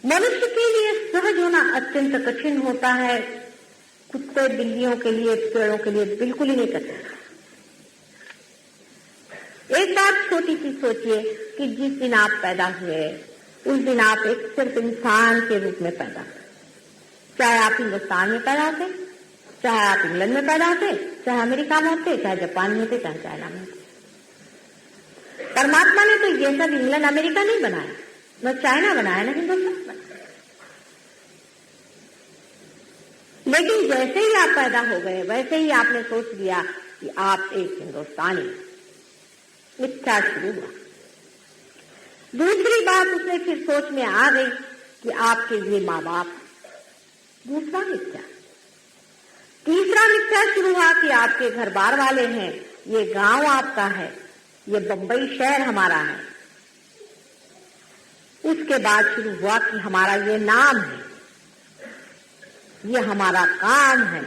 मनुष्य के लिए सहज होना अत्यंत कठिन होता है, कुत्ते बिल्लियों के लिए, पेड़ों के लिए बिल्कुल ही नहीं कठिन। एक बात छोटी सी सोचिए कि जिस दिन आप पैदा हुए उस दिन आप एक सिर्फ इंसान के रूप में पैदा हुए। चाहे आप हिंदुस्तान में पैदा होते, चाहे आप इंग्लैंड में पैदा होते, चाहे अमेरिका में होते, चाहे जापान में होते, चाहे चाइना में होते। परमात्मा ने तो ये सब इंग्लैंड अमेरिका नहीं बनाया, न चाइना बनाया, न हिंदुस्तान बनाया। लेकिन जैसे ही आप पैदा हो गए वैसे ही आपने सोच लिया कि आप एक हिंदुस्तानी। मिथ्या शुरू हुआ। दूसरी बात उसने फिर सोच में आ गई कि आपके ये माँ बाप, दूसरा मिथ्या। तीसरा मिथ्या शुरू हुआ कि आपके घर बार वाले हैं, ये गांव आपका है, ये बंबई शहर हमारा है। उसके बाद शुरू हुआ कि हमारा ये नाम है, ये हमारा काम है,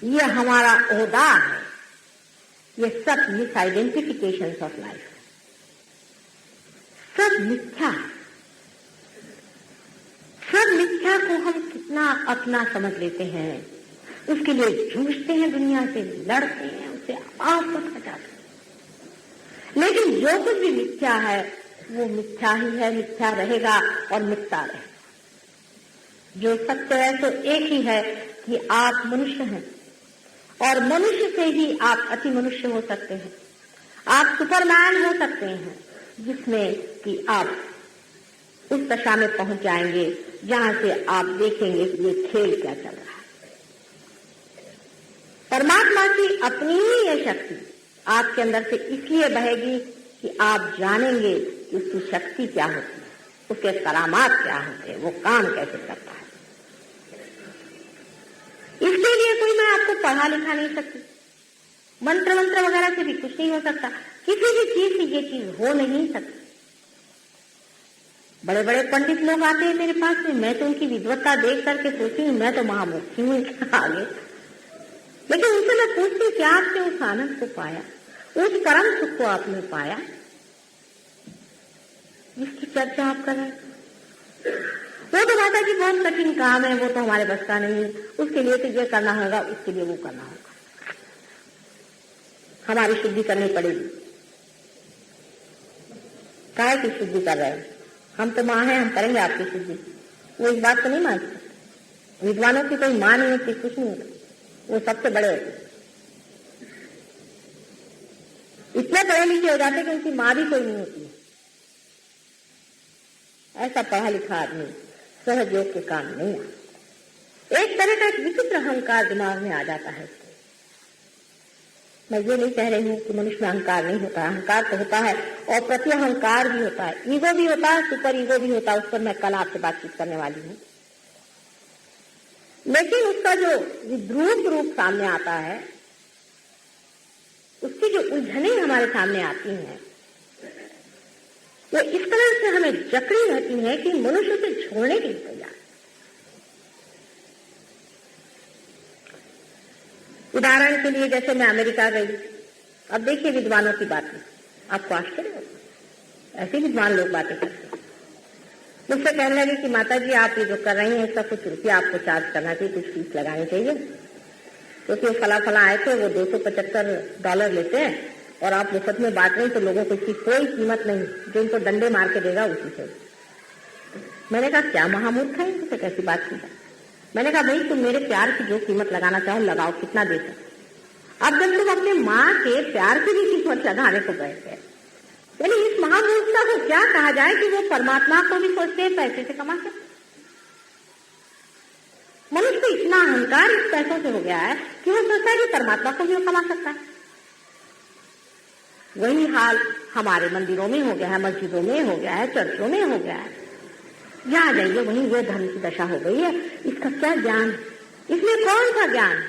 ये हमारा ओहदा है। ये सब मिस आइडेंटिफिकेशन ऑफ लाइफ, सब मिथ्या है। सब मिथ्या को हम कितना अपना समझ लेते हैं, उसके लिए जूझते हैं, दुनिया से लड़ते हैं, उसे आफत हटाते हैं। लेकिन जो कुछ भी मिथ्या है वो मिथ्या ही है, मिथ्या रहेगा और मिटता रहेगा। जो सत्य है तो एक ही है कि आप मनुष्य हैं और मनुष्य से ही आप अति मनुष्य हो सकते हैं। आप सुपरमैन हो सकते हैं, जिसमें कि आप उस दशा में पहुंच जाएंगे जहां से आप देखेंगे कि ये खेल क्या चल रहा है। परमात्मा की अपनी ही ये शक्ति आपके अंदर से इसलिए बहेगी कि आप जानेंगे कि उसकी शक्ति क्या होती है, उसके करामात क्या होते हैं, वो काम कैसे करता है। इसके लिए कोई मैं आपको पढ़ा लिखा नहीं सकती, मंत्र मंत्र वगैरह से भी कुछ नहीं हो सकता, किसी भी चीज से ये चीज हो नहीं सकती। बड़े बड़े पंडित लोग आते हैं मेरे पास में, मैं तो उनकी विद्वत्ता देख करके सोचती हूँ मैं तो महामुखी हूँ आगे। लेकिन उनसे मैं पूछती हूँ क्या आपने उस आनंद को पाया, उस परम सुख को आपने पाया जिसकी चर्चा आप कर रहे हैं? वो तो माता जी बहुत कठिन काम है, वो तो हमारे बस का नहीं, उसके लिए तो ये करना होगा, उसके लिए वो करना होगा, हमारी शुद्धि करनी पड़ेगी। काहे की शुद्धि कर रहे हैं? हम तो माँ हैं, हम करेंगे आपकी शुद्धि। वो इस बात को नहीं मानते। विद्वानों की कोई माँ नहीं होती, कुछ नहीं होता, वो सबसे बड़े होते, इतने पढ़े लिखे हो जाते कि उनकी माँ भी कोई नहीं होती। ऐसा पढ़ा लिखा आदमी सहयोग के काम नहीं आता। एक तरह का एक विचित्र अहंकार दिमाग में आ जाता है। मैं ये नहीं कह रही हूँ कि मनुष्य में अहंकार नहीं होता, अहंकार तो होता है और प्रति अहंकार भी होता है, ईगो भी होता है, सुपर ईगो भी होता है। उस पर मैं कल आपसे बातचीत करने वाली हूँ। लेकिन उसका जो विद्रूप रूप सामने आता है, उसकी जो उलझनें हमारे सामने आती हैं, वो इस तरह से हमें जकड़ी रहती है कि मनुष्य से छोड़ने के लिए तैयार। उदाहरण के लिए जैसे मैं अमेरिका गई, अब देखिए विद्वानों की बातें, आपको आश्चर्य होगा, ऐसे विद्वान लोग बातें करते हैं। मुझसे कहने लगे कि माता जी आप ये जो कर रही हैं इसका कुछ रुपया आपको चार्ज करना चाहिए, कुछ फीस लगानी चाहिए, क्योंकि वो फला फला आए थे, वो $275 लेते हैं और आप मुफ्त में बांट रहे हैं, तो लोगों को इसकी कोई कीमत नहीं, जो इनको डंडे मार के देगा उसी से। मैंने कहा क्या महामूर्ख है, इनसे कैसी बात की है? मैंने कहा भाई तुम मेरे प्यार की जो कीमत लगाना चाहो लगाओ, कितना दे सकते। अब जब तुम अपने माँ के प्यार की भी कीमत लगाने को बैठ गए, यानी इस महामूर्खता को क्या कहा जाए कि वो परमात्मा को भी सोचते हैं पैसे से कमा सकते। मनुष्य को इतना अहंकार इस पैसों से हो गया है कि वो सोचता है कि परमात्मा को भी वो कमा सकता है। वही हाल हमारे मंदिरों में हो गया है, मस्जिदों में हो गया है, चर्चों में हो गया है। जहाँ जाइए वहीं वो धर्म की दशा हो गई है। इसका क्या ज्ञान, इसमें कौन सा ज्ञान,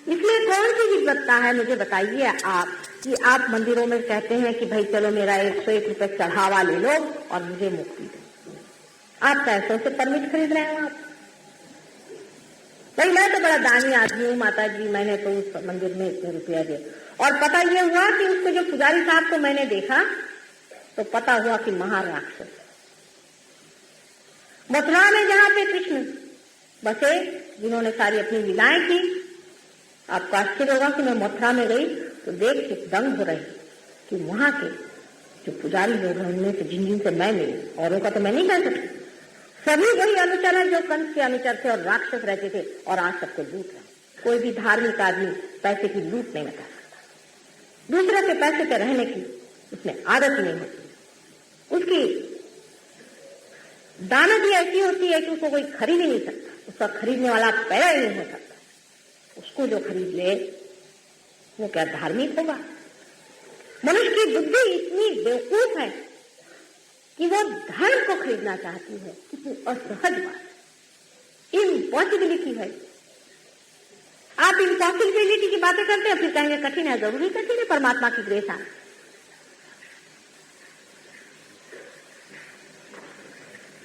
इसमें कौन सी विद्वत्ता है? मुझे बताइए आप कि आप मंदिरों में कहते हैं कि भाई चलो मेरा 101 रुपये चढ़ावा ले लो और मुझे मुक्ति दो। आप पैसों से परमिट खरीद रहे हो। आप भाई मैं तो बड़ा दानी आदमी हूँ माता जी, मैंने तो उस मंदिर में इतने रुपया दिए, और पता यह हुआ कि उसको जो पुजारी साहब को मैंने देखा तो पता हुआ कि महाराक्षस, मथुरा में जहां पे कृष्ण बसे, जिन्होंने सारी अपनी लीलाएं की, आपको आश्चर्य होगा कि मैं मथुरा में गई तो देख के दंग हो रही कि वहां के जो पुजारी लोग हैं उनमें से जिन से मैं मिली, औरों का तो मैं नहीं कह सकती, सभी वही अनुचर हैं जो कंस के अनुचर थे और राक्षस रहते थे और आज सबको लूट रहे। कोई भी धार्मिक आदमी पैसे की लूट नहीं बता सकता, दूसरे के पैसे पे रहने की उसमें आदत नहीं होती, उसकी दानत ही ऐसी होती है कि उसको कोई खरीद ही नहीं सकता, उसका खरीदने वाला पैदा ही नहीं हो सकता। उसको जो खरीद ले वो क्या धार्मिक होगा? मनुष्य की बुद्धि इतनी बेवकूफ है कि वो धर्म को खरीदना चाहती है। कितनी असहज बात, इम्पॉसिबिलिटी है। आप इम्पॉसिबिलिटी की बातें करते हैं, फिर कहेंगे कठिन है। जरूरी कठिन है परमात्मा की ग्रेस आना।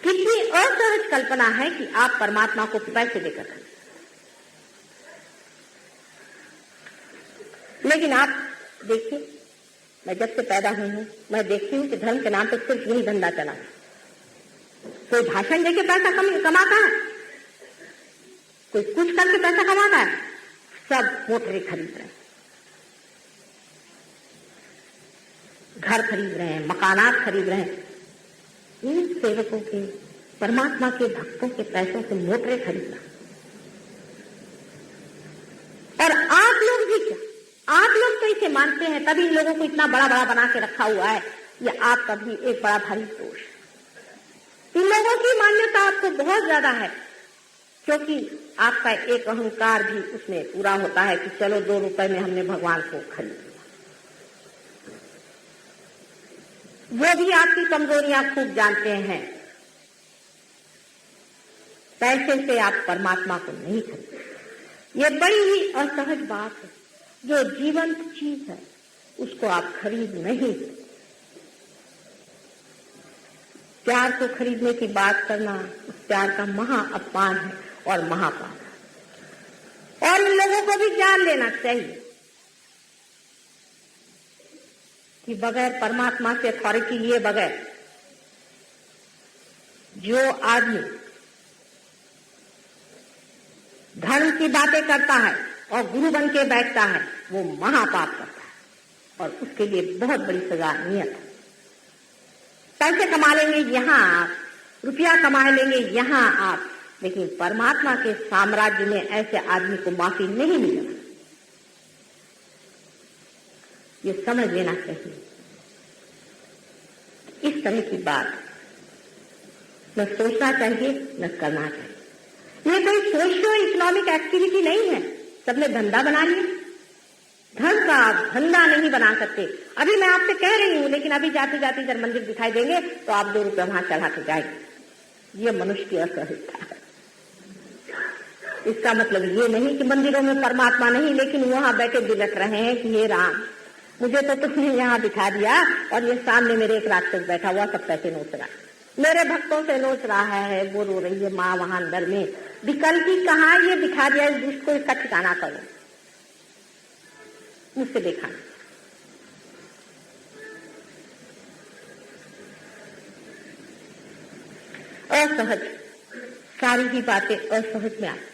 कितनी असहज कल्पना है कि आप परमात्मा को पैसे देकर खरीदें। लेकिन आप देखिए, मैं जब से पैदा हुई हूं मैं देखती हूं कि धर्म के नाम पर सिर्फ यही धंधा चला है। कोई भाषण देके पैसा कमाता है, कोई कुछ करके पैसा कमाता है, सब मोटरें खरीद रहे हैं, घर खरीद रहे हैं, मकानात खरीद रहे हैं। इन सेवकों के, परमात्मा के भक्तों के पैसों से मोटरें खरीदना। और आप लोग भी क्या, आप लोग तो इसे मानते हैं, तभी इन लोगों को इतना बड़ा बड़ा बना के रखा हुआ है। ये आपका भी एक बड़ा भारी दोष है। इन लोगों की मान्यता आपको बहुत ज्यादा है, क्योंकि आपका एक अहंकार भी उसमें पूरा होता है कि चलो 2 रुपए में हमने भगवान को खरीद लिया। वो भी आपकी कमजोरियां खूब जानते हैं। पैसे से आप परमात्मा को नहीं खरीदते। ये बड़ी ही असहज बात है। जो जीवंत चीज है उसको आप खरीद नहीं सकते। प्यार को खरीदने की बात करना उस प्यार का महा अपमान है और महापाप है। और इन लोगों को भी जान लेना चाहिए कि बगैर परमात्मा से अथॉरिटी लिए बगैर जो आदमी धर्म की बातें करता है और गुरु बन के बैठता है वो महापाप करता है और उसके लिए बहुत बड़ी सजा नियत है। पैसे कमा लेंगे यहां आप, रुपया कमा लेंगे यहां आप, लेकिन परमात्मा के साम्राज्य में ऐसे आदमी को माफी नहीं मिलेगा। ये समझ लेना चाहिए। इस तरह की बात न सोचना चाहिए न करना चाहिए। ये कोई सोशियो इकोनॉमिक एक्टिविटी नहीं है। सबने धंधा बना लिया। धर्म का आप धंधा नहीं बना सकते। अभी मैं आपसे कह रही हूं, लेकिन अभी जाते जाते इधर मंदिर दिखाई देंगे तो आप 2 रुपये वहां चढ़ा के जाएंगे। ये मनुष्य की असहजता है। इसका मतलब ये नहीं कि मंदिरों में परमात्मा नहीं, लेकिन वहां बैठे बिलख रहे हैं कि हे राम, मुझे तो तुमने यहाँ बिठा दिया और ये सामने मेरे एक राक्षस बैठा हुआ सब पैसे नोच रहा है, मेरे भक्तों से नोच रहा है, वो रो रही है माँ वहां अंदर में। विकल्प की कहाँ ये बिठा दिया, इस दुष्ट को इसका ठिकाना करो, मुझसे देखा। असहज, सारी ही बातें असहज में आती।